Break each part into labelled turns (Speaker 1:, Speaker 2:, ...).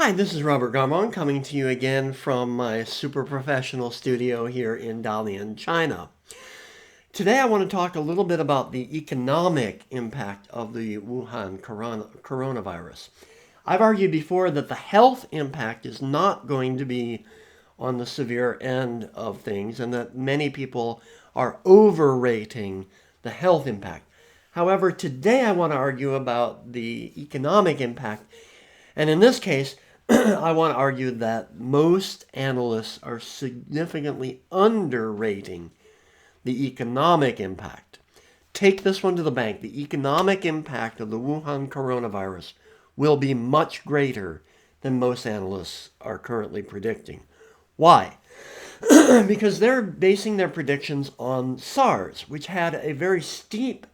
Speaker 1: Hi, this is Robert Garmon coming to you again from my super professional studio here in Dalian, China. Today I want to talk a little bit about the economic impact of the Wuhan coronavirus. I've argued before that the health impact is not going to be on the severe end of things and that many people are overrating the health impact. However, today I want to argue about the economic impact. And in this case, I want to argue that most analysts are significantly underrating the economic impact. Take this one to the bank. The economic impact of the Wuhan coronavirus will be much greater than most analysts are currently predicting. Why? Because they're basing their predictions on SARS, which had a very steep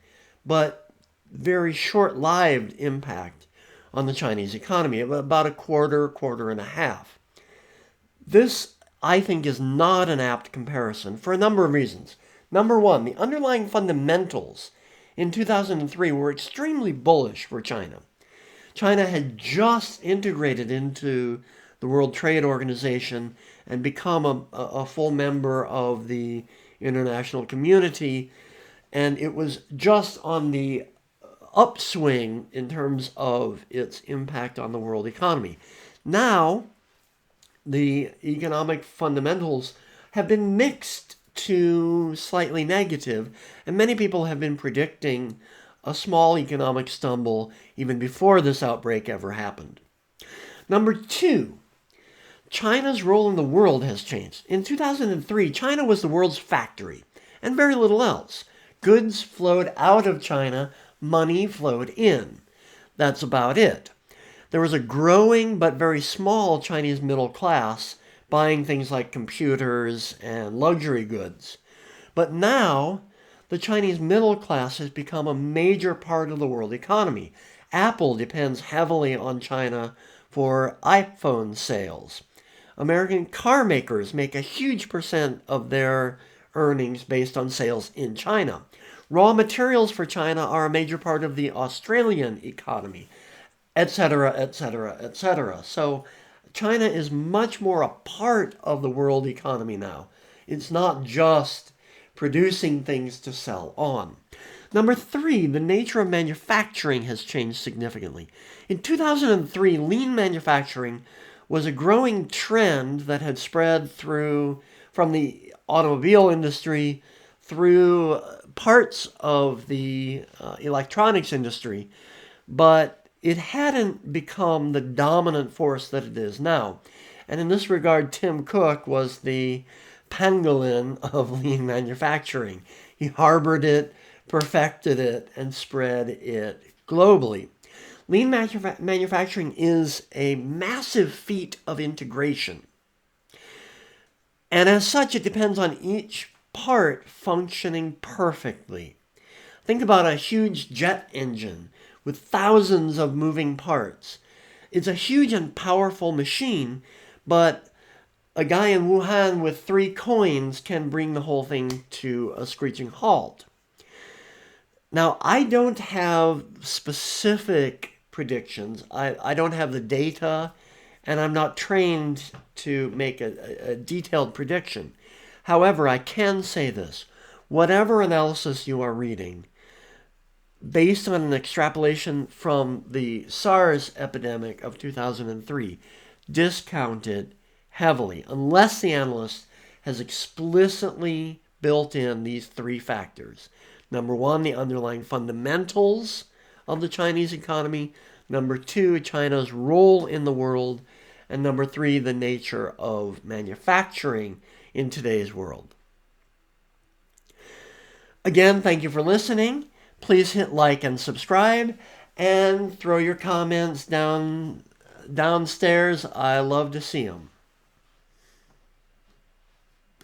Speaker 1: but very short-lived impact on the Chinese economy, about a quarter and a half. This, I think, is not an apt comparison for a number of reasons. Number one, the underlying fundamentals in 2003 were extremely bullish for China. China had just integrated into the World Trade Organization and become a full member of the international community, and it was just on the upswing in terms of its impact on the world economy. Now, the economic fundamentals have been mixed to slightly negative, and many people have been predicting a small economic stumble even before this outbreak ever happened. Number two, China's role in the world has changed. In 2003, China was the world's factory and very little else. Goods flowed out of China, money flowed in. That's about it. There was a growing but very small Chinese middle class buying things like computers and luxury goods. But now, the Chinese middle class has become a major part of the world economy. Apple depends heavily on China for iPhone sales. American car makers make a huge percent of their earnings based on sales in China. Raw materials for China are a major part of the Australian economy, etc., etc., etc. So China is much more a part of the world economy now. It's not just producing things to sell on. Number three, the nature of manufacturing has changed significantly. In 2003, lean manufacturing was a growing trend that had spread through from the automobile industry through parts of the electronics industry, but it hadn't become the dominant force that it is now. And in this regard, Tim Cook was the pangolin of lean manufacturing. He harbored it, perfected it, and spread it globally. Lean manufacturing is a massive feat of integration. And as such, it depends on each part functioning perfectly. Think about a huge jet engine with thousands of moving parts. It's a huge and powerful machine, but a guy in Wuhan with 3 coins can bring the whole thing to a screeching halt. Now, I don't have specific predictions. I don't have the data, and I'm not trained to make a detailed prediction. However, I can say this. Whatever analysis you are reading, based on an extrapolation from the SARS epidemic of 2003, discount it heavily, unless the analyst has explicitly built in these 3 factors. Number one, the underlying fundamentals of the Chinese economy. Number two, China's role in the world. And number 3, the nature of manufacturing in today's world. Again, thank you for listening. Please hit like and subscribe and throw your comments downstairs. I love to see them.